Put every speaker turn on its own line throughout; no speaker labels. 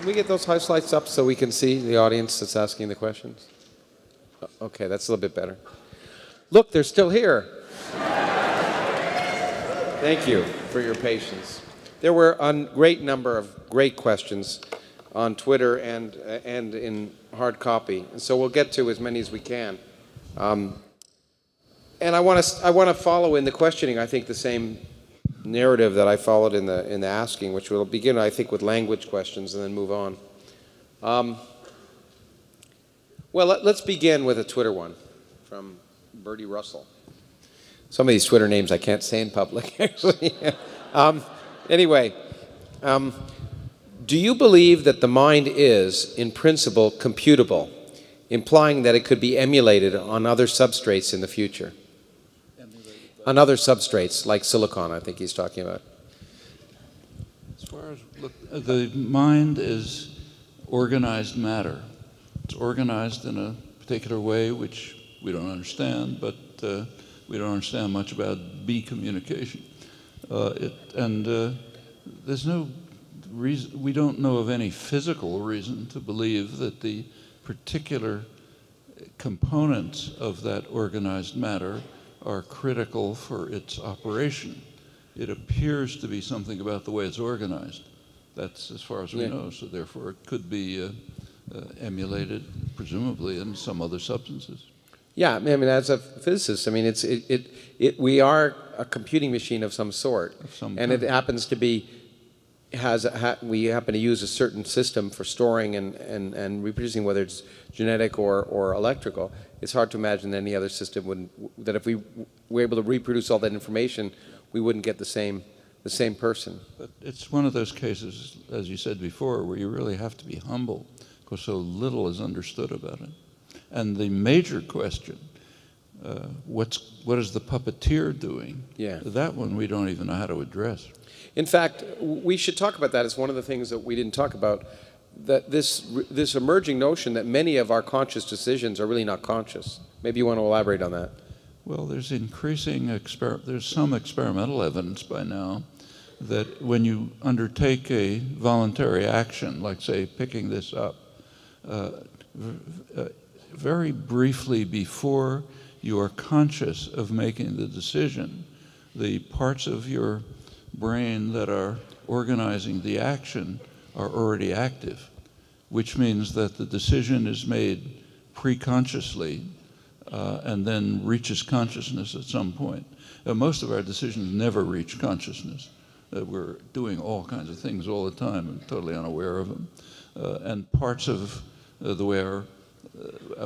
Can we get those highlights up so we can see the audience that's asking the questions? Okay, that's a little bit better. Look, they're still here. Thank you for your patience. There were a great number of great questions on Twitter and in hard copy, and so we'll get to as many as we can. And I want to follow in the questioning, I think, the same narrative that I followed in the asking, which will begin, I think, with language questions and then move on. Well, let's begin with a Twitter one from Bertie Russell. Some of these Twitter names I can't say in public, actually. Anyway, do you believe that the mind is, in principle, computable, implying that it could be emulated on other substrates in the future? On other substrates, like silicon, I think he's talking about.
As far as, look, the mind is organized matter. It's organized in a particular way which we don't understand, but we don't understand much about bee communication. There's no reason, we don't know of any physical reason to believe that the particular components of that organized matter are critical for its operation. It appears to be something about the way it's organized. That's as far as we know, so therefore it could be emulated, presumably, in some other substances.
Yeah, I mean, as a physicist, I mean, we are a computing machine of some sort, and it happens to be we happen to use a certain system for storing and reproducing, whether it's genetic or electrical. It's hard to imagine that any other system wouldn't, that if we were able to reproduce all that information, we wouldn't get the same person.
But it's one of those cases, as you said before, where you really have to be humble because so little is understood about it. And the major question, what is the puppeteer doing?
Yeah.
That one we don't even know how to address.
In fact, we should talk about that. It's one of the things that we didn't talk about, that this emerging notion that many of our conscious decisions are really not conscious. Maybe you want to elaborate on that.
Well, there's there's some experimental evidence by now that when you undertake a voluntary action, like say picking this up, very briefly before you are conscious of making the decision, the parts of your brain that are organizing the action are already active, which means that the decision is made pre-consciously and then reaches consciousness at some point. Most of our decisions never reach consciousness. We're doing all kinds of things all the time and totally unaware of them. And parts of the way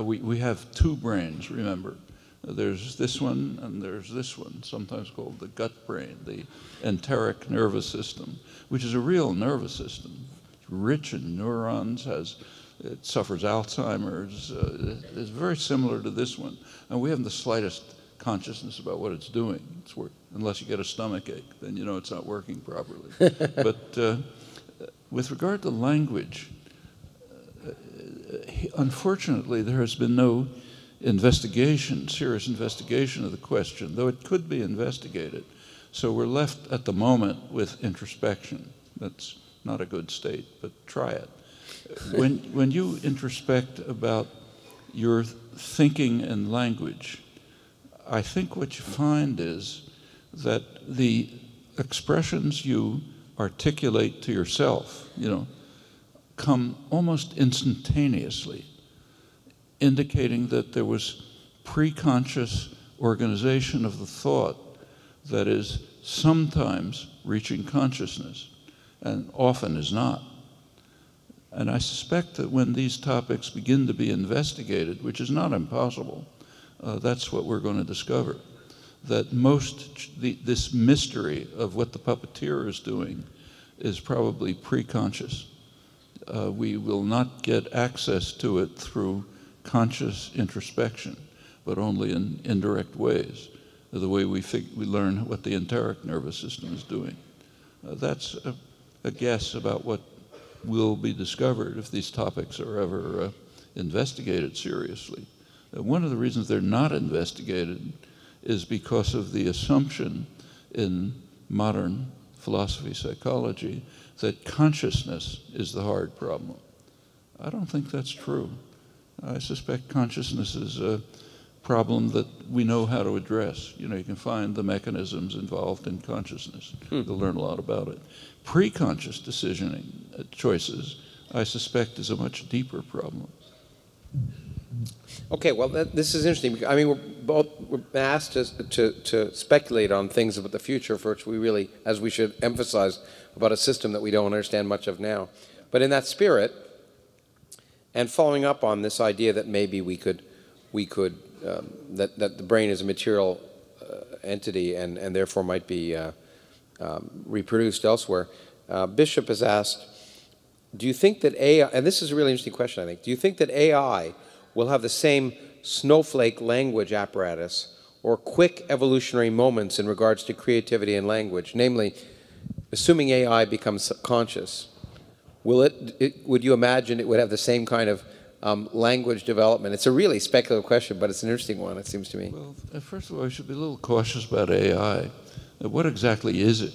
we have two brains, remember. There's this one and there's this one, sometimes called the gut brain, the enteric nervous system, which is a real nervous system. It's rich in neurons, it suffers Alzheimer's. It's very similar to this one. And we haven't the slightest consciousness about what it's doing. Unless you get a stomach ache, then you know it's not working properly. But with regard to language, unfortunately, there has been no serious investigation of the question, though it could be investigated. So we're left at the moment with introspection. That's not a good state, but try it. When you introspect about your thinking and language, I think what you find is that the expressions you articulate to yourself, come almost instantaneously, indicating that there was pre-conscious organization of the thought that is sometimes reaching consciousness and often is not. And I suspect that when these topics begin to be investigated, which is not impossible, that's what we're going to discover, that this mystery of what the puppeteer is doing is probably pre-conscious. We will not get access to it through conscious introspection, but only in indirect ways, the way we learn what the enteric nervous system is doing. That's a guess about what will be discovered if these topics are ever investigated seriously. One of the reasons they're not investigated is because of the assumption in modern philosophy, psychology, that consciousness is the hard problem. I don't think that's true. I suspect consciousness is a problem that we know how to address. You know, you can find the mechanisms involved in consciousness. You'll learn a lot about it. Pre-conscious decisioning choices, I suspect, is a much deeper problem.
Okay, well, this is interesting. I mean, we're asked to speculate on things about the future, for which we really, as we should emphasize, about a system that we don't understand much of now. But in that spirit, and following up on this idea that maybe that the brain is a material entity and therefore might be reproduced elsewhere, Bishop has asked, do you think that AI, and this is a really interesting question, I think, do you think that AI will have the same snowflake language apparatus or quick evolutionary moments in regards to creativity and language? Namely, assuming AI becomes conscious, would you imagine it would have the same kind of language development? It's a really speculative question, but it's an interesting one, it seems to me.
Well, first of all, we should be a little cautious about AI. What exactly is it?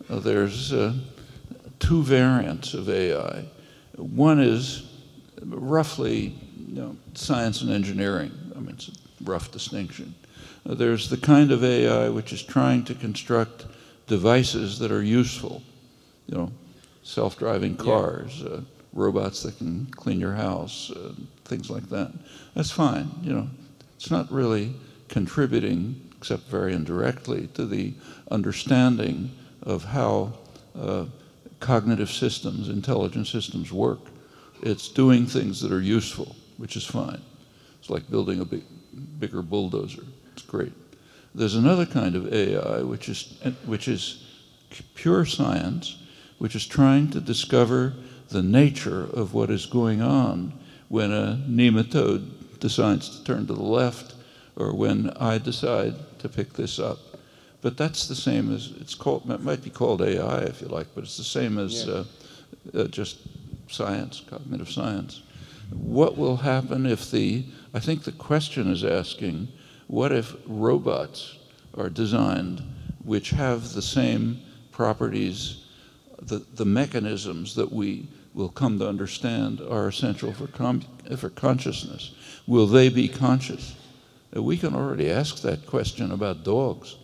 There's two variants of AI. One is roughly science and engineering. I mean, it's a rough distinction. There's the kind of AI which is trying to construct devices that are useful, self-driving cars, robots that can clean your house, things like that. That's fine. It's not really contributing, except very indirectly, to the understanding of how cognitive systems, intelligent systems work. It's doing things that are useful, which is fine. It's like building a bigger bulldozer. It's great. There's another kind of AI, which is pure science, which is trying to discover the nature of what is going on when a nematode decides to turn to the left, or when I decide to pick this up. But that's the same as, it might be called AI if you like, but it's the same as just science, cognitive science. What will happen if I think the question is asking, what if robots are designed which have the same properties, the mechanisms that we will come to understand are essential for consciousness? Will they be conscious? We can already ask that question about dogs.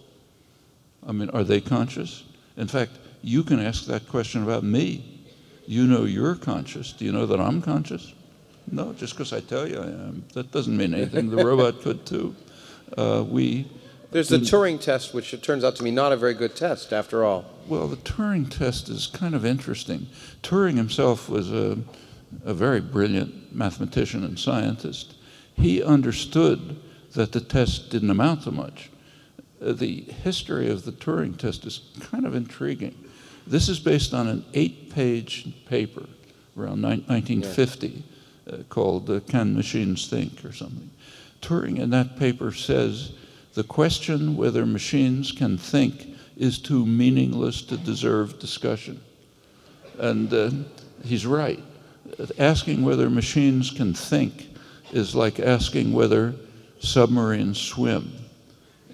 I mean, are they conscious? In fact, you can ask that question about me. You know you're conscious. Do you know that I'm conscious? No, just because I tell you I am. That doesn't mean anything. The robot could too.
There's the Turing test, which it turns out to be not a very good test, after all.
Well, the Turing test is kind of interesting. Turing himself was a very brilliant mathematician and scientist. He understood that the test didn't amount to much. The history of the Turing test is kind of intriguing. This is based on an 8-page paper around 1950 called Can Machines Think or something. Turing in that paper says, the question whether machines can think is too meaningless to deserve discussion. And he's right. Asking whether machines can think is like asking whether submarines swim.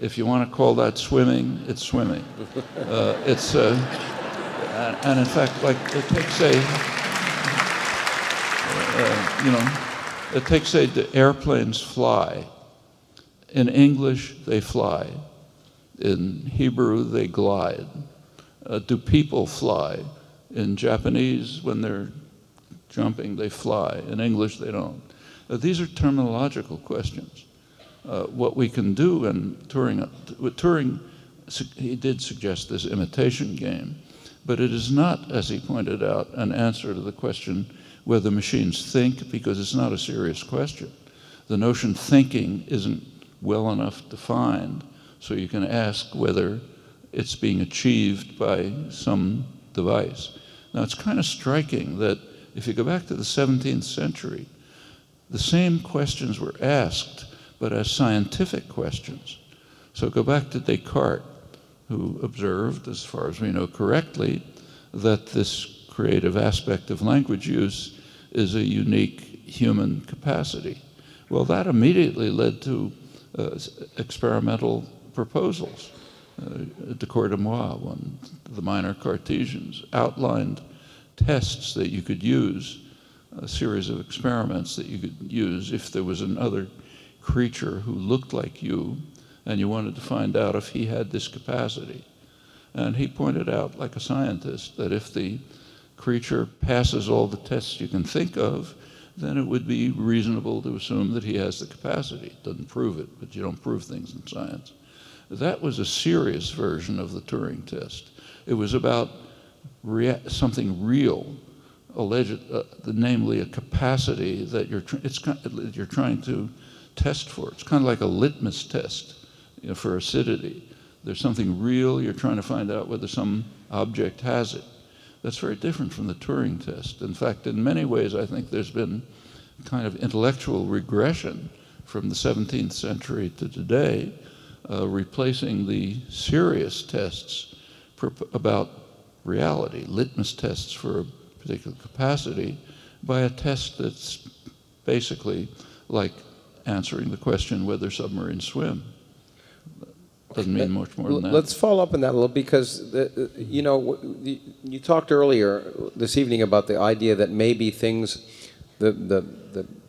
If you want to call that swimming, it's swimming. And in fact, like it takes, say, the airplanes fly. In English, they fly. In Hebrew, they glide. Do people fly? In Japanese, when they're jumping, they fly. In English, they don't. These are terminological questions. What we can do, and Turing, he did suggest this imitation game, but it is not, as he pointed out, an answer to the question whether machines think, because it's not a serious question. The notion thinking isn't well enough defined, so you can ask whether it's being achieved by some device. Now, it's kind of striking that if you go back to the 17th century, the same questions were asked, but as scientific questions. So go back to Descartes, who observed, as far as we know correctly, that this creative aspect of language use is a unique human capacity. Well, that immediately led to experimental proposals. de Courtois, the minor Cartesians, outlined tests that you could use, a series of experiments that you could use if there was another creature who looked like you and you wanted to find out if he had this capacity. And he pointed out, like a scientist, that if the creature passes all the tests you can think of, then it would be reasonable to assume that he has the capacity. It doesn't prove it, but you don't prove things in science. That was a serious version of the Turing test. It was about something real, namely a capacity that you're trying to test for. It's kind of like a litmus test, for acidity. There's something real, you're trying to find out whether some object has it. That's very different from the Turing test. In fact, in many ways, I think there's been kind of intellectual regression from the 17th century to today, replacing the serious tests about reality, litmus tests for a particular capacity, by a test that's basically like answering the question whether submarines swim. Doesn't mean much more than that.
Let's follow up on that a little, because you talked earlier this evening about the idea that maybe things,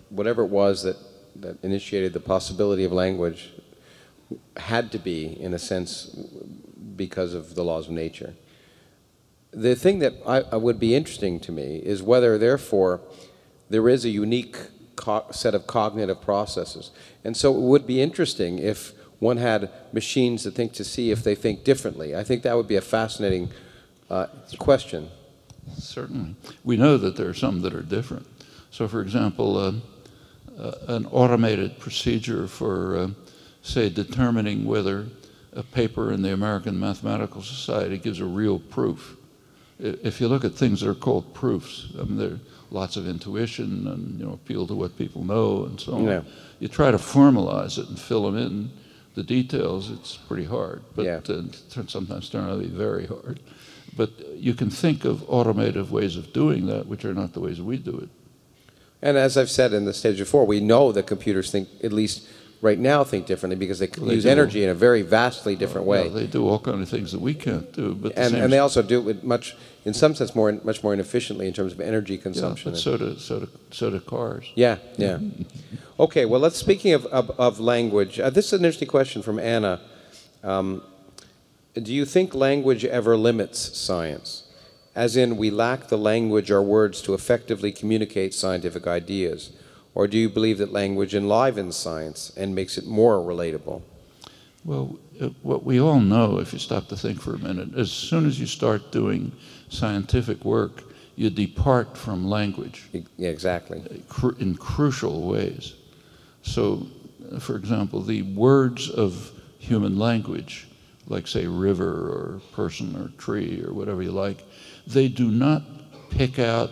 whatever it was that initiated the possibility of language, had to be, in a sense, because of the laws of nature. The thing that I would be interesting to me is whether, therefore, there is a unique set of cognitive processes. And so it would be interesting if one had machines that think to see if they think differently. I think that would be a fascinating question.
Certainly. We know that there are some that are different. So, for example, an automated procedure for, say, determining whether a paper in the American Mathematical Society gives a real proof. If you look at things that are called proofs, I mean, there are lots of intuition and appeal to what people know and so on. Yeah. You try to formalize it and fill them in the details. It's pretty hard, but sometimes turn out to be very hard. But you can think of automated ways of doing that, which are not the ways we do it.
And as I've said in the stage before, we know that computers think, at least right now, think differently because they use energy in a very vastly different way.
They do all kinds of things that we can't do. But
and they also do it with in some sense, much more inefficiently in terms of energy consumption.
Yeah, but so do cars.
Yeah, yeah. Okay, well, speaking of language, this is an interesting question from Anna. Do you think language ever limits science? As in, we lack the language or words to effectively communicate scientific ideas? Or do you believe that language enlivens science and makes it more relatable?
Well, what we all know, if you stop to think for a minute, as soon as you start doing scientific work, you depart from language.
Yeah, exactly.
In crucial ways. So, for example, the words of human language, like, say, river or person or tree or whatever you like, they do not pick out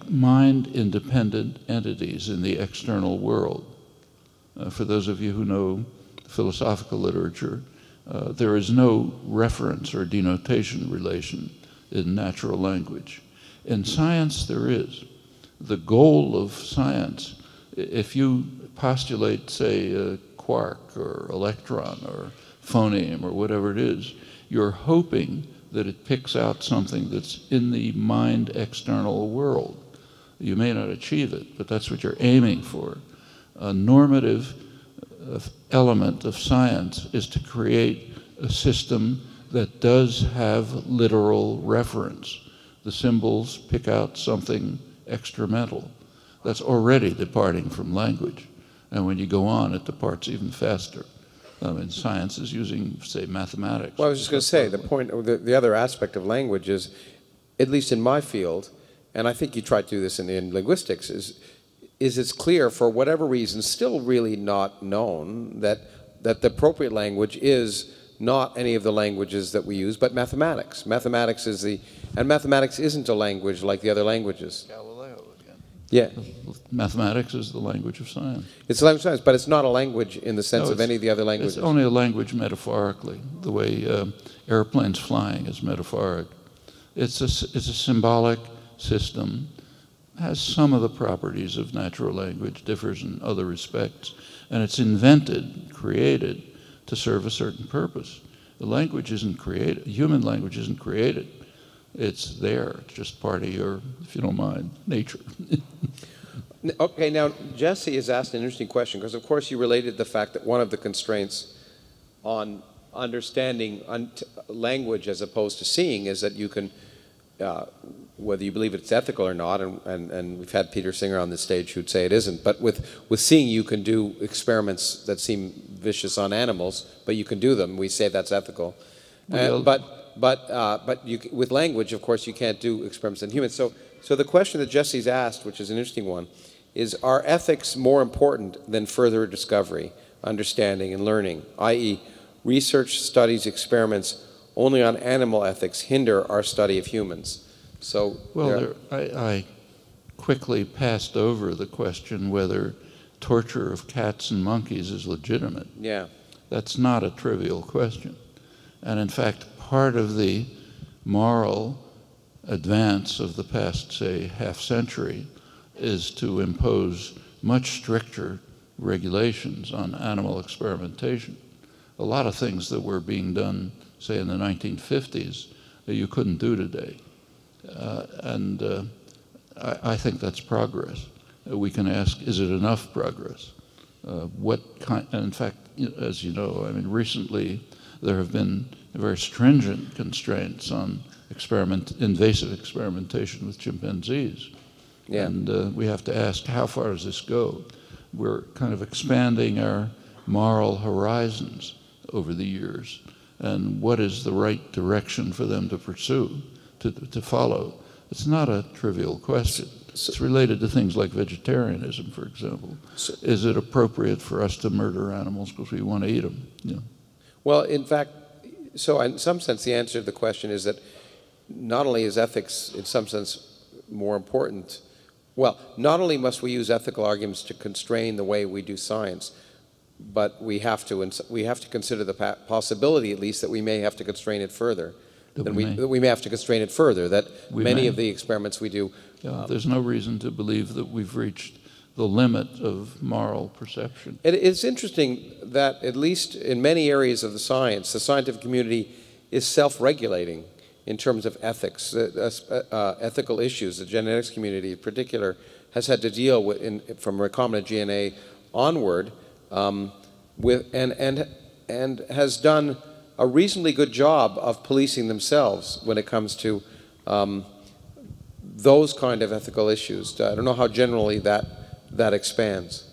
mind-independent entities in the external world. For those of you who know philosophical literature, there is no reference or denotation relation in natural language. In science, there is. The goal of science, if you postulate, say, a quark or electron or phoneme or whatever it is, you're hoping that it picks out something that's in the mind external world. You may not achieve it, but that's what you're aiming for. A normative element of science is to create a system that does have literal reference. The symbols pick out something extramental. That's already departing from language. And when you go on, it departs even faster. I mean, science is using, say, mathematics.
Well, I was just going to say, the other aspect of language is, at least in my field, and I think you try to do this in linguistics, is it's clear, for whatever reason, still really not known, that the appropriate language is not any of the languages that we use, but mathematics. Mathematics isn't a language like the other languages.
Galileo again.
Yeah.
Mathematics is the language of science.
It's a language of science, but it's not a language in the sense of any of the other languages.
It's only a language metaphorically, the way airplanes flying is metaphoric. It's a symbolic system, has some of the properties of natural language, differs in other respects, and it's invented, created, to serve a certain purpose. The language isn't created. Human language isn't created. It's there. It's just part of your, if you don't mind, nature.
Okay, now Jesse has asked an interesting question, because of course you related the fact that one of the constraints on understanding language as opposed to seeing is that you can, whether you believe it's ethical or not, and we've had Peter Singer on this stage who'd say it isn't, but with seeing you can do experiments that seem vicious on animals, but you can do them. We say that's ethical. But with language, of course, you can't do experiments on humans. So the question that Jesse's asked, which is an interesting one, is, are ethics more important than further discovery, understanding, and learning? I.e., research, studies, experiments only on animal ethics hinder our study of humans. So,
well, I quickly passed over the question whether torture of cats and monkeys is legitimate.
Yeah.
That's not a trivial question. And in fact, part of the moral advance of the past, say, half-century is to impose much stricter regulations on animal experimentation. A lot of things that were being done, say, in the 1950s, that you couldn't do today. I think that's progress. We can ask, is it enough progress? What kind, and in fact, as you know, I mean, recently there have been very stringent constraints on invasive experimentation with chimpanzees.
Yeah.
And we have to ask, how far does this go? We're kind of expanding our moral horizons over the years, and what is the right direction for them to pursue, to follow? It's not a trivial question. It's related to things like vegetarianism, for example. Is it appropriate for us to murder animals because we want to eat them? You know?
Well, in fact, so in some sense, the answer to the question is that not only is ethics, in some sense, more important, well, not only must we use ethical arguments to constrain the way we do science, but we have to consider the possibility, at least, that we may have to constrain it further. That we may have to constrain it further, that many of the experiments we do...
there's no reason to believe that we've reached the limit of moral perception.
It's interesting that, at least in many areas of the scientific community is self-regulating in terms of ethics, ethical issues. The genetics community in particular has had to deal with, from recombinant DNA onward, and has done a reasonably good job of policing themselves when it comes to those kind of ethical issues. I don't know how generally that expands.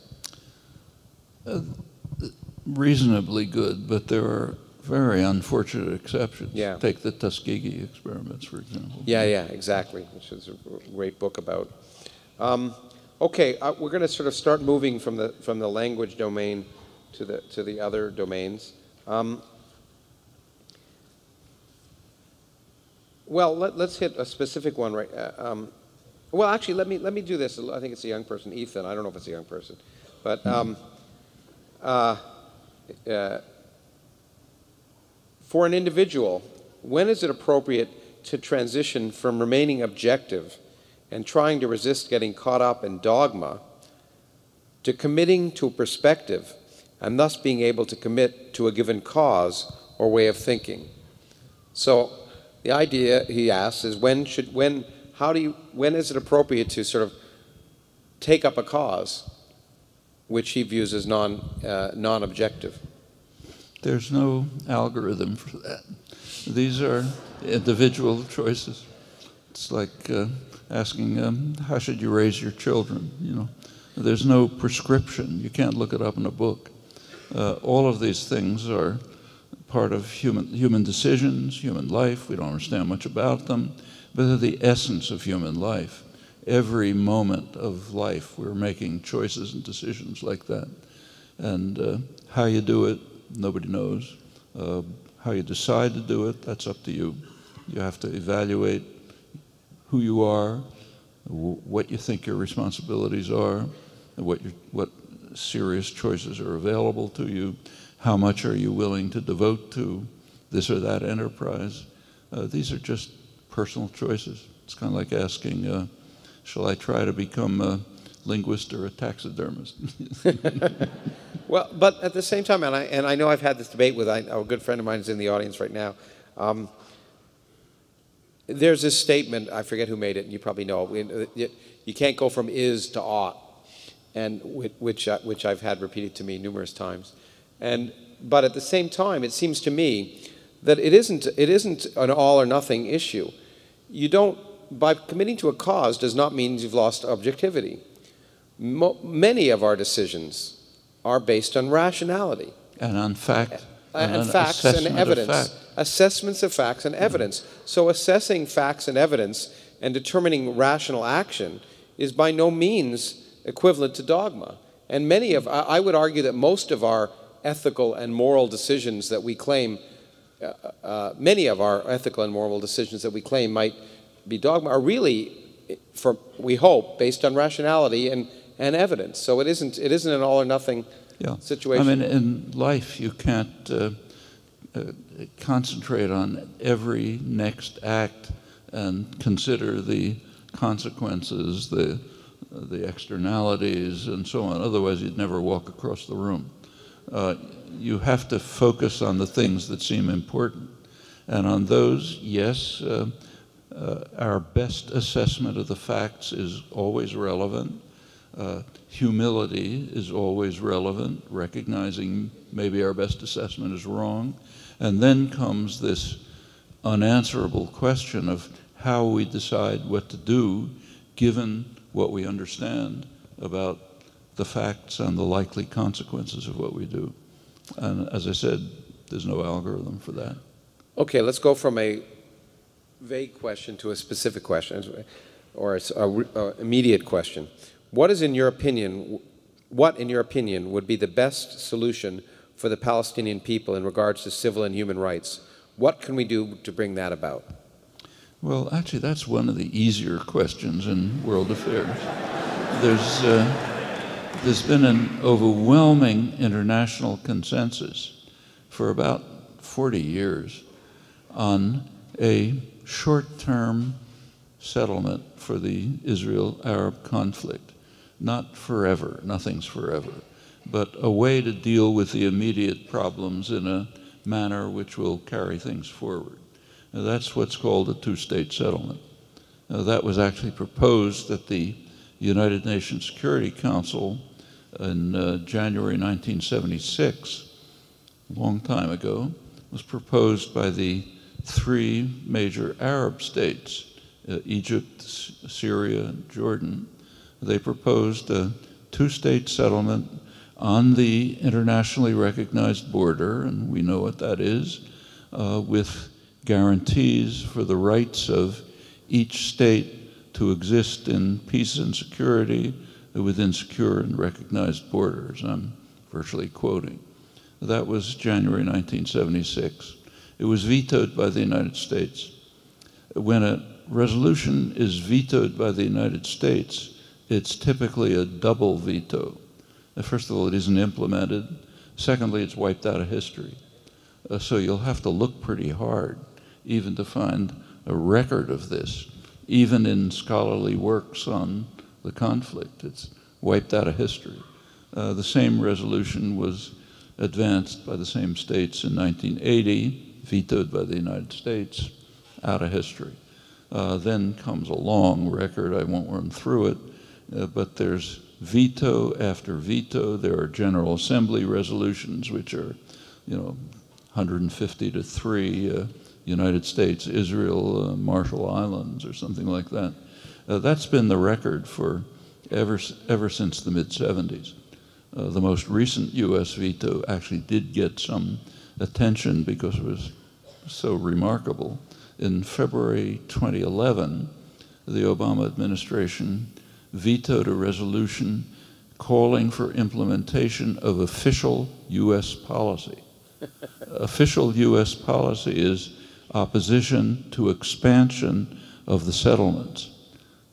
Reasonably good, but there are very unfortunate exceptions.
Yeah.
Take the Tuskegee experiments, for example.
Yeah, exactly, which is a great book about. Okay, we're going to sort of start moving from the language domain to the other domains. Well, let's hit a specific one, right? Well, actually, let me do this. I think it's a young person, Ethan. I don't know if it's a young person, but for an individual, when is it appropriate to transition from remaining objective and trying to resist getting caught up in dogma to committing to a perspective and thus being able to commit to a given cause or way of thinking? So the idea, he asks, is when is it appropriate to sort of take up a cause which he views as non-objective?
There's no algorithm for that. These are individual choices. It's like asking, how should you raise your children? You know, there's no prescription. You can't look it up in a book. All of these things are part of human decisions, human life. We don't understand much about them, but they're the essence of human life. Every moment of life, we're making choices and decisions like that. And how you do it, nobody knows. How you decide to do it, that's up to you. You have to evaluate who you are, what you think your responsibilities are, and what serious choices are available to you. How much are you willing to devote to this or that enterprise? These are just personal choices. It's kind of like asking, shall I try to become linguist or a taxidermist.
Well, but at the same time, and I know I've had this debate with a good friend of mine who's in the audience right now. There's this statement, I forget who made it, and you probably know it. You can't go from is to ought, and which I've had repeated to me numerous times. But at the same time, it seems to me that it isn't an all or nothing issue. You don't, by committing to a cause does not mean you've lost objectivity. Many of our decisions are based on rationality.
And on fact.
And facts and evidence. Assessments of facts and evidence. So assessing facts and evidence and determining rational action is by no means equivalent to dogma. And I would argue that most of our ethical and moral decisions that we claim, many of our ethical and moral decisions that we claim might be dogma are really, we hope, based on rationality and evidence. So it isn't an all or nothing situation.
I mean, in life you can't concentrate on every next act and consider the consequences, the externalities, and so on. Otherwise, you'd never walk across the room. You have to focus on the things that seem important. And on those, yes, our best assessment of the facts is always relevant. Humility is always relevant, recognizing maybe our best assessment is wrong. And then comes this unanswerable question of how we decide what to do given what we understand about the facts and the likely consequences of what we do. And as I said, there's no algorithm for that.
Okay, let's go from a vague question to a specific question, or an immediate question. What, in your opinion, would be the best solution for the Palestinian people in regards to civil and human rights? What can we do to bring that about?
Well, actually, that's one of the easier questions in world affairs. There's been an overwhelming international consensus for about 40 years on a short-term settlement for the Israel-Arab conflict. Not forever, nothing's forever, but a way to deal with the immediate problems in a manner which will carry things forward. Now, that's what's called a two-state settlement. Now, that was actually proposed at the United Nations Security Council in January 1976, a long time ago. It was proposed by the three major Arab states, Egypt, Syria, and Jordan. They proposed a two-state settlement on the internationally recognized border, and we know what that is, with guarantees for the rights of each state to exist in peace and security within secure and recognized borders. I'm virtually quoting. That was January 1976. It was vetoed by the United States. When a resolution is vetoed by the United States, it's typically a double veto. First of all, it isn't implemented. Secondly, it's wiped out of history. So you'll have to look pretty hard even to find a record of this, even in scholarly works on the conflict. It's wiped out of history. The same resolution was advanced by the same states in 1980, vetoed by the United States, out of history. Then comes a long record. I won't run through it, but there's veto after veto. There are General Assembly resolutions, which are, 150 to 3, United States, Israel, Marshall Islands, or something like that. That's been the record for ever since the mid-70s. The most recent U.S. veto actually did get some attention because it was so remarkable. In February 2011, the Obama administration vetoed a resolution calling for implementation of official U.S. policy. Official U.S. policy is opposition to expansion of the settlements,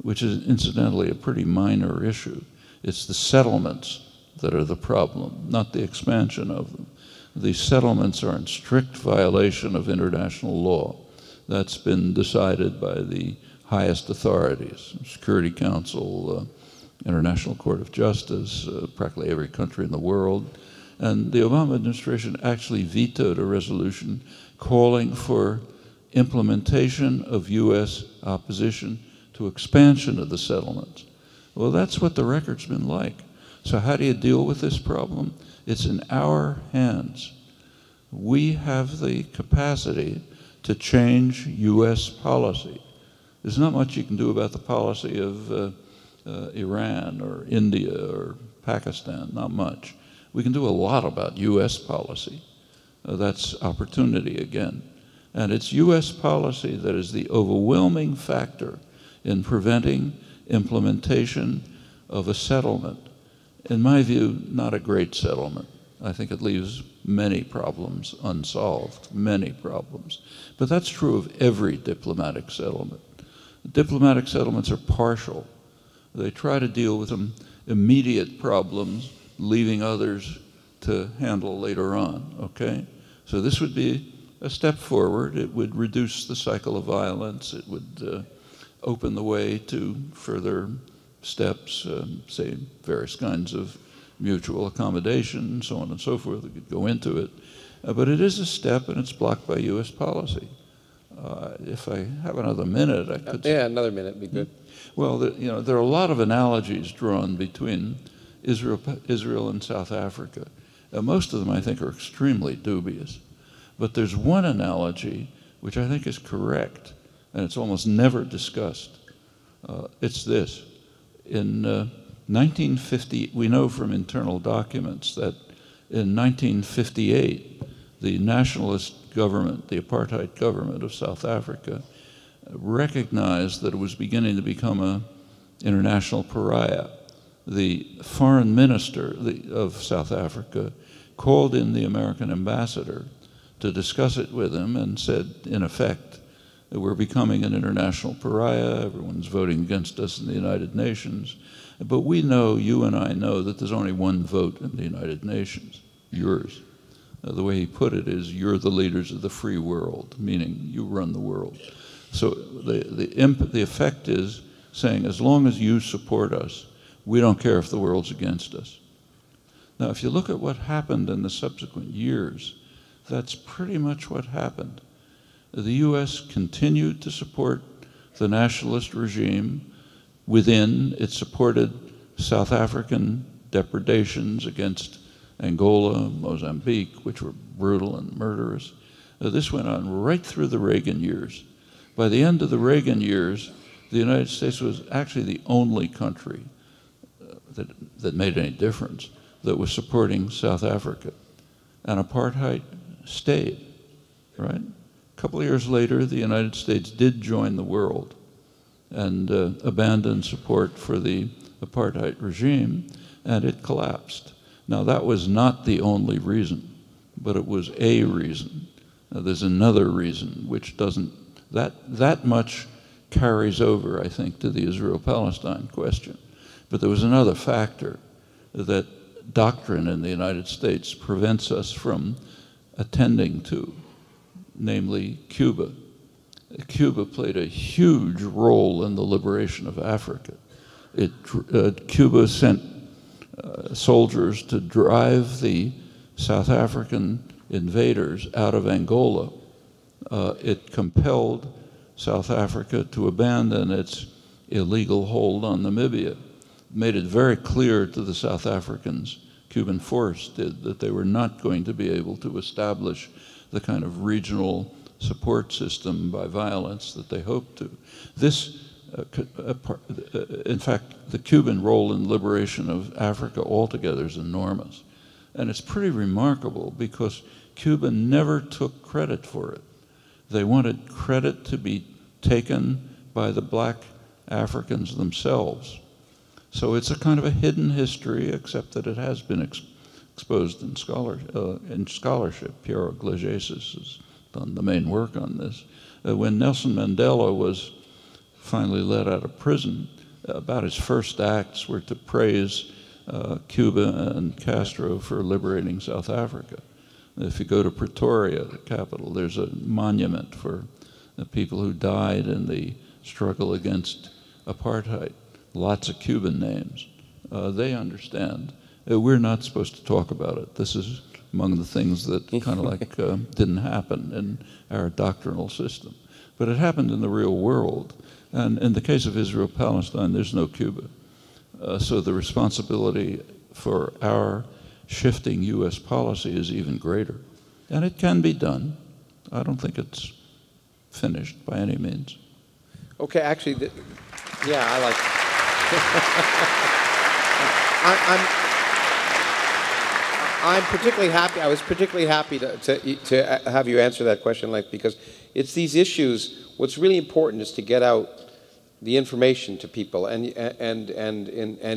which is incidentally a pretty minor issue. It's the settlements that are the problem, not the expansion of them. The settlements are in strict violation of international law. That's been decided by the highest authorities, Security Council, International Court of Justice, practically every country in the world. And the Obama administration actually vetoed a resolution calling for implementation of U.S. opposition to expansion of the settlements. Well, that's what the record's been like. So how do you deal with this problem? It's in our hands. We have the capacity to change U.S. policy. There's not much you can do about the policy of Iran or India or Pakistan, not much. We can do a lot about U.S. policy. That's opportunity again. And it's U.S. policy that is the overwhelming factor in preventing implementation of a settlement. In my view, not a great settlement. I think it leaves many problems unsolved, many problems. But that's true of every diplomatic settlement. Diplomatic settlements are partial. They try to deal with some immediate problems, leaving others to handle later on, okay? So this would be a step forward. It would reduce the cycle of violence. It would open the way to further steps, say various kinds of mutual accommodation, so on and so forth. We could go into it. But it is a step, and it's blocked by U.S. policy. If I have another minute, I could...
Yeah, another minute would be good.
Well, there are a lot of analogies drawn between Israel and South Africa. Most of them, I think, are extremely dubious. But there's one analogy which I think is correct, and it's almost never discussed. It's this. In 1950, we know from internal documents that in 1958, the nationalist government, the apartheid government of South Africa, recognized that it was beginning to become an international pariah. The foreign minister of South Africa called in the American ambassador to discuss it with him and said, in effect, that we're becoming an international pariah, everyone's voting against us in the United Nations, but we know, you and I know, that there's only one vote in the United Nations, yours. The way he put it is, you're the leaders of the free world, meaning you run the world. So the effect is saying, as long as you support us, we don't care if the world's against us. Now, if you look at what happened in the subsequent years, that's pretty much what happened. The U.S. continued to support the nationalist regime within. It supported South African depredations against Angola, Mozambique, which were brutal and murderous. This went on right through the Reagan years. By the end of the Reagan years, the United States was actually the only country that made any difference that was supporting South Africa. And apartheid stayed, right? A couple of years later, the United States did join the world and abandoned support for the apartheid regime, and it collapsed. Now, that was not the only reason, but it was a reason. Now, there's another reason which doesn't, that much carries over, I think, to the Israel-Palestine question. But there was another factor that doctrine in the United States prevents us from attending to, namely Cuba. Cuba played a huge role in the liberation of Africa. Cuba sent soldiers to drive the South African invaders out of Angola. It compelled South Africa to abandon its illegal hold on Namibia. Made it very clear to the South Africans, Cuban force did, that they were not going to be able to establish the kind of regional support system by violence that they hoped to. This, in fact, the Cuban role in liberation of Africa altogether is enormous. And it's pretty remarkable because Cuba never took credit for it. They wanted credit to be taken by the black Africans themselves. So it's a kind of a hidden history, except that it has been exposed in scholarship. Piero Iglesias has done the main work on this. When Nelson Mandela was finally let out of prison, about his first acts were to praise Cuba and Castro for liberating South Africa. If you go to Pretoria, the capital, there's a monument for the people who died in the struggle against apartheid. Lots of Cuban names. They understand. We're not supposed to talk about it. This is among the things that kind of like didn't happen in our doctrinal system. But it happened in the real world. And in the case of Israel-Palestine, there's no Cuba. So the responsibility for our shifting U.S. policy is even greater. And it can be done. I don't think it's finished by any means.
Okay, actually, yeah, I like I'm particularly happy. I was particularly happy to have you answer that question, like, because it's these issues. What's really important is to get out the information to people, and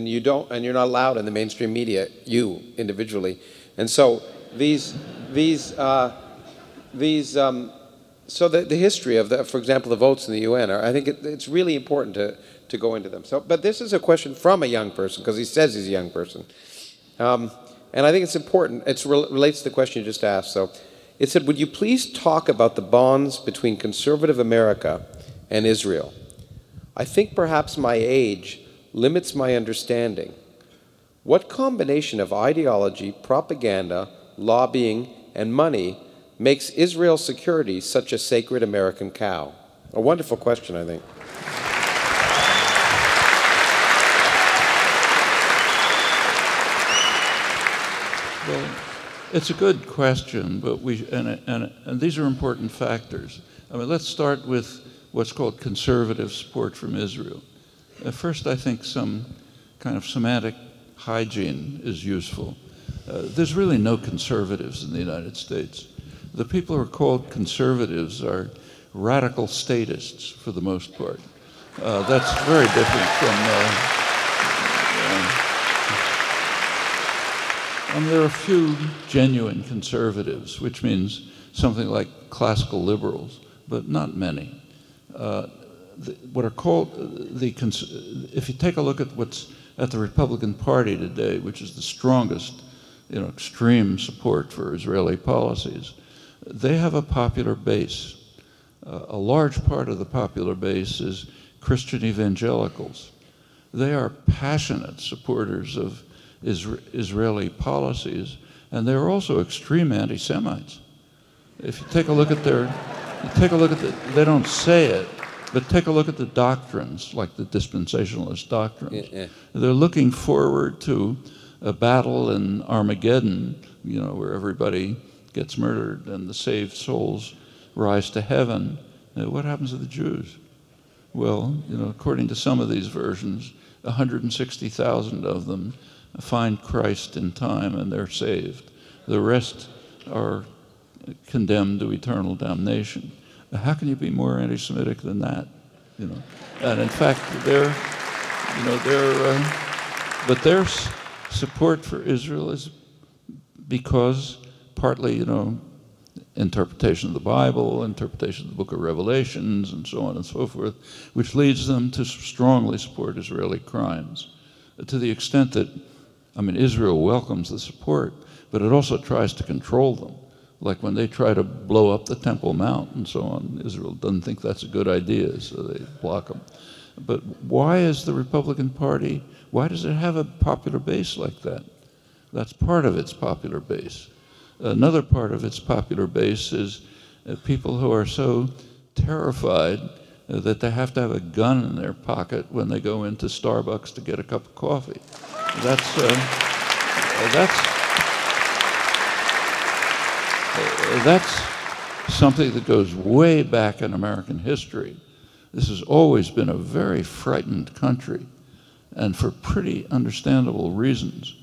you're not allowed in the mainstream media, you individually, and so so the history of for example, the votes in the UN I think it's really important to go into them. So, but this is a question from a young person, because he says he's a young person. And I think it's important. It relates to the question you just asked. So it said, would you please talk about the bonds between conservative America and Israel? I think perhaps my age limits my understanding. What combination of ideology, propaganda, lobbying, and money makes Israel's security such a sacred American cow? A wonderful question, I think.
Well, it's a good question, but and these are important factors. I mean, let's start with what's called conservative support from Israel. First, I think some kind of semantic hygiene is useful. There's really no conservatives in the United States. The people who are called conservatives are radical statists, for the most part. That's very different from... there are a few genuine conservatives, which means something like classical liberals, but not many. What are called if you take a look at what's at the Republican Party today, which is the strongest, extreme support for Israeli policies, they have a popular base. A large part of the popular base is Christian evangelicals. They are passionate supporters of Israeli policies, and they're also extreme anti-Semites. If you take a look at they don't say it, but take a look at the doctrines, like the dispensationalist doctrines. Yeah. They're looking forward to a battle in Armageddon, where everybody gets murdered and the saved souls rise to heaven. What happens to the Jews? Well, according to some of these versions, 160,000 of them find Christ in time and they're saved. The rest are condemned to eternal damnation. How can you be more anti-Semitic than that? And in fact, but their support for Israel is because partly, interpretation of the Bible, interpretation of the book of Revelations, and so on and so forth, which leads them to strongly support Israeli crimes, to the extent that, Israel welcomes the support, but it also tries to control them. Like when they try to blow up the Temple Mount and so on, Israel doesn't think that's a good idea, so they block them. But why is the Republican Party, why does it have a popular base like that? That's part of its popular base. Another part of its popular base is people who are so terrified that they have to have a gun in their pocket when they go into Starbucks to get a cup of coffee. That's something that goes way back in American history. This has always been a very frightened country, and for pretty understandable reasons.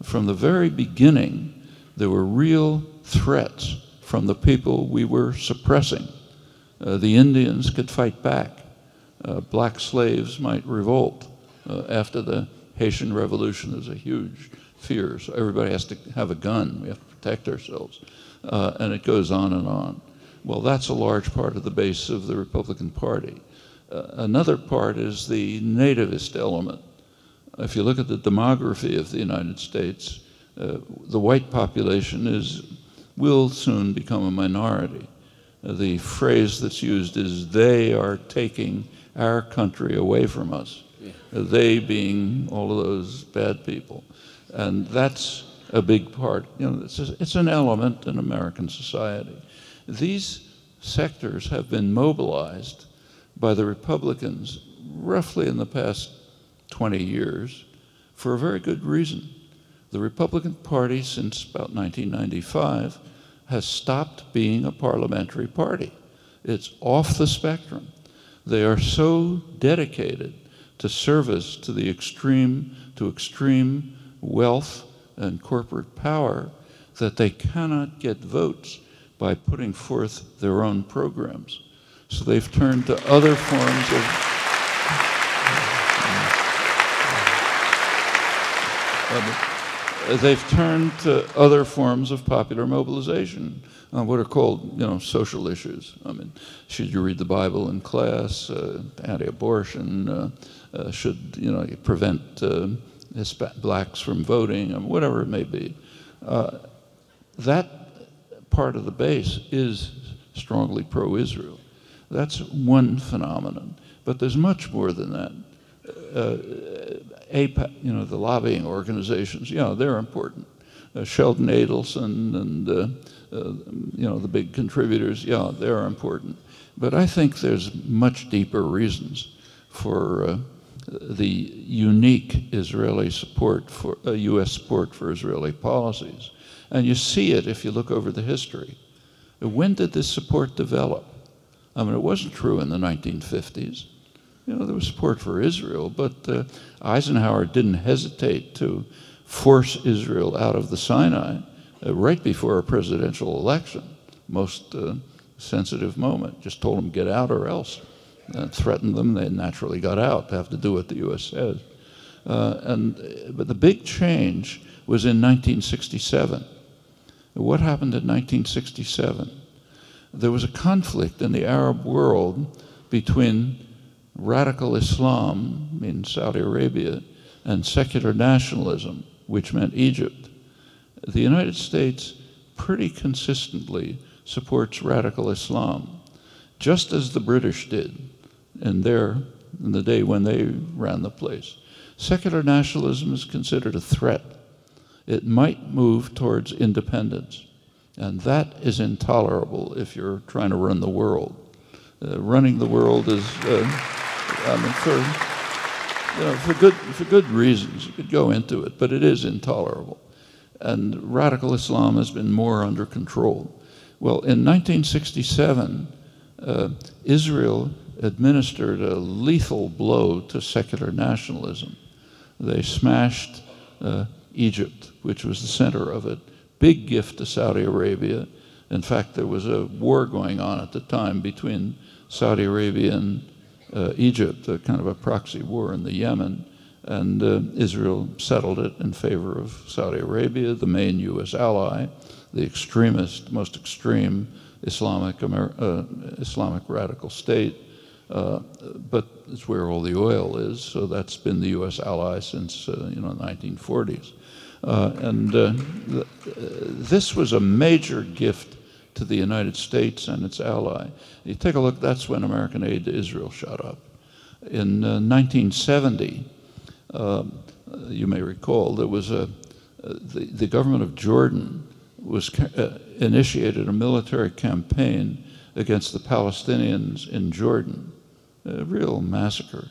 From the very beginning, there were real threats from the people we were suppressing. The Indians could fight back. Black slaves might revolt. After the Haitian Revolution, there's a huge fear. So everybody has to have a gun. We have to protect ourselves. And it goes on and on. Well, that's a large part of the base of the Republican Party. Another part is the nativist element. If you look at the demography of the United States, the white population will soon become a minority. The phrase that's used is, they are taking our country away from us. They being all of those bad people. And that's a big part. You know, it's an element in American society. These sectors have been mobilized by the Republicans roughly in the past 20 years for a very good reason. The Republican Party, since about 1995, has stopped being a parliamentary party. It's off the spectrum. They are so dedicated to service to the extreme wealth and corporate power that they cannot get votes by putting forth their own programs. So they've turned to other forms of popular mobilization on what are called, you know, social issues. I mean, should you read the Bible in class? Anti-abortion? Should, you know, prevent blacks from voting? I mean, whatever it may be. That part of the base is strongly pro-Israel. That's one phenomenon. But there's much more than that. APAC, you know, the lobbying organizations, yeah, they're important. Sheldon Adelson and, you know, the big contributors, yeah, they're important. But I think there's much deeper reasons for the unique Israeli support for U.S. support for Israeli policies. And you see it if you look over the history. When did this support develop? I mean, it wasn't true in the 1950s. You know, there was support for Israel, but Eisenhower didn't hesitate to force Israel out of the Sinai right before a presidential election. Most sensitive moment. Just told them, get out or else. Threatened them, they naturally got out, have to do what the U.S. says. But the big change was in 1967. What happened in 1967? There was a conflict in the Arab world between radical Islam in Saudi Arabia and secular nationalism, which meant Egypt. The United States pretty consistently supports radical Islam, just as the British did in the day when they ran the place. Secular nationalism is considered a threat. It might move towards independence, and that is intolerable if you're trying to run the world. Running the world is, I mean, for good reasons. You could go into it, but it is intolerable. And radical Islam has been more under control. Well, in 1967, Israel administered a lethal blow to secular nationalism. They smashed Egypt, which was the center of it. Big gift to Saudi Arabia. In fact, there was a war going on at the time between Saudi Arabia and Egypt, a kind of a proxy war in the Yemen, and Israel settled it in favor of Saudi Arabia, the main U.S. ally, the extremist, most extreme Islamic radical state, but it's where all the oil is, so that's been the U.S. ally since the 1940s. This was a major gift to the United States and its ally. You take a look, that's when American aid to Israel shot up. In 1970, you may recall, there was the government of Jordan initiated a military campaign against the Palestinians in Jordan, a real massacre.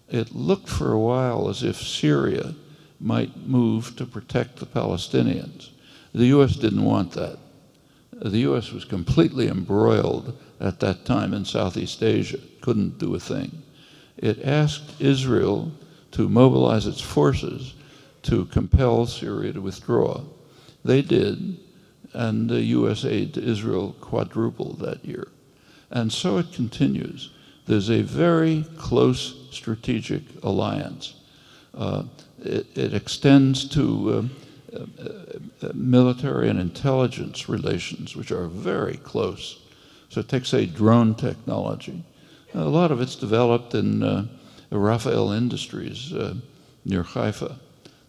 It looked for a while as if Syria might move to protect the Palestinians. The U.S. didn't want that. The U.S. was completely embroiled at that time in Southeast Asia, couldn't do a thing. It asked Israel to mobilize its forces to compel Syria to withdraw. They did, and the U.S. aid to Israel quadrupled that year. And so it continues. There's a very close strategic alliance. It extends to military and intelligence relations, which are very close. So take, say, drone technology. A lot of it's developed in Rafael Industries near Haifa.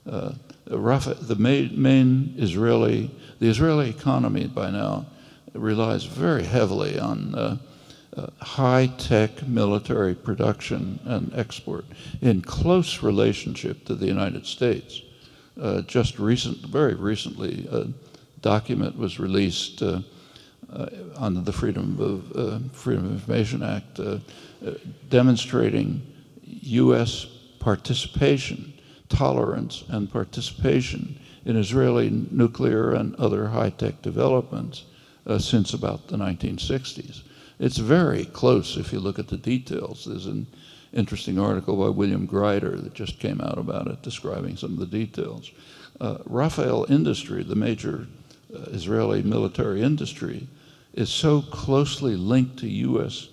The main Israeli economy by now relies very heavily on high-tech military production and export in close relationship to the United States. Very recently, a document was released under the Freedom of Information Act demonstrating U.S. participation, tolerance and participation in Israeli nuclear and other high-tech developments since about the 1960s. It's very close if you look at the details. There's an interesting article by William Greider that just came out about it, describing some of the details. Rafael Industry, the major Israeli military industry, is so closely linked to U.S.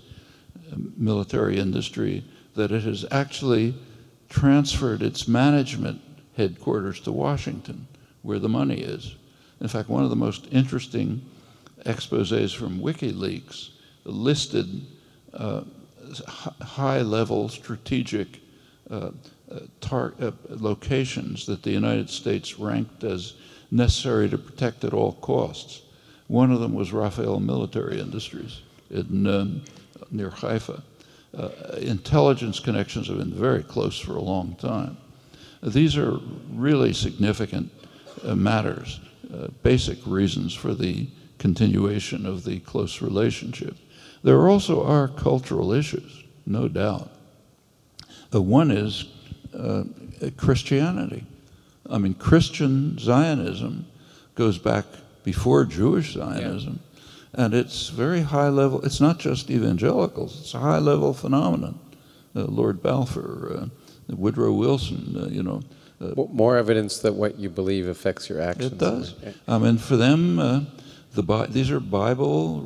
military industry that it has actually transferred its management headquarters to Washington, where the money is. In fact, one of the most interesting exposés from WikiLeaks listed high-level strategic locations that the United States ranked as necessary to protect at all costs. One of them was Rafael Military Industries near Haifa. Intelligence connections have been very close for a long time. These are really significant matters, basic reasons for the continuation of the close relationship. There also are cultural issues, no doubt. One is Christianity. I mean, Christian Zionism goes back before Jewish Zionism, and it's very high level. It's not just evangelicals, it's a high level phenomenon. Lord Balfour, Woodrow Wilson,
more evidence that what you believe affects your actions.
It does. I mean, for them, these are Bible,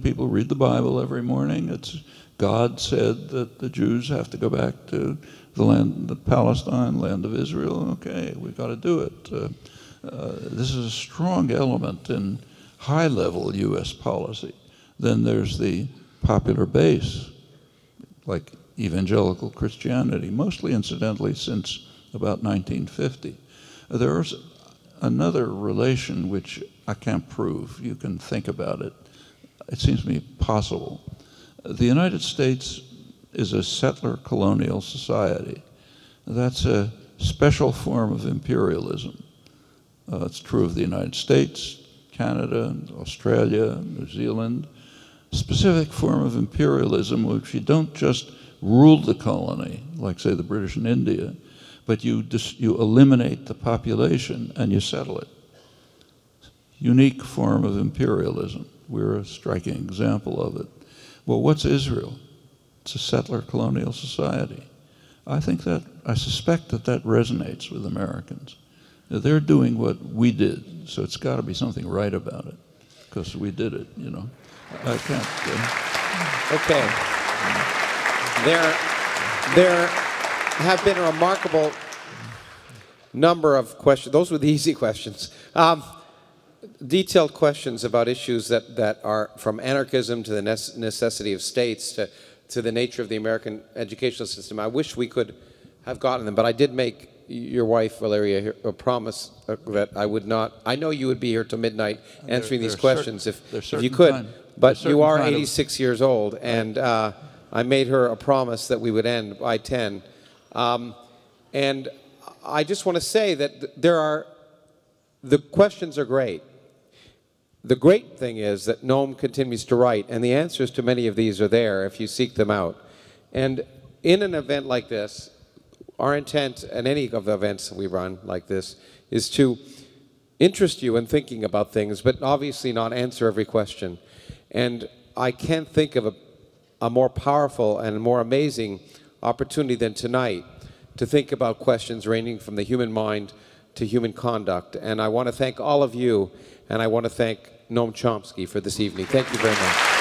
people read the Bible every morning. It's God said that the Jews have to go back to the land, the Palestine, land of Israel. Okay, we've got to do it. This is a strong element in high-level U.S. policy. Then there's the popular base, like evangelical Christianity, mostly incidentally since about 1950. There's another relation which I can't prove. You can think about it. It seems to me possible. The United States is a settler colonial society. That's a special form of imperialism. It's true of the United States, Canada, Australia, New Zealand. Specific form of imperialism which you don't just rule the colony, like say the British in India, but you eliminate the population and you settle it. Unique form of imperialism. We're a striking example of it. Well, what's Israel? It's a settler colonial society. I suspect that resonates with Americans. They're doing what we did, so it's got to be something right about it, because we did it, I can't.
Okay. There have been a remarkable number of questions. Those were the easy questions. Detailed questions about issues that are from anarchism to the necessity of states to the nature of the American educational system. I wish we could have gotten them, but I did make your wife, Valeria, a promise that I would not. I know you would be here till midnight answering these questions if you could, but you are 86 years old, and I made her a promise that we would end by 10. And I just want to say that the questions are great. The great thing is that Noam continues to write, and the answers to many of these are there if you seek them out. And in an event like this, our intent, and any of the events we run like this, is to interest you in thinking about things, but obviously not answer every question. And I can't think of a more powerful and more amazing opportunity than tonight to think about questions ranging from the human mind to human conduct. And I want to thank all of you, and I want to thank Noam Chomsky for this evening. Thank you very much.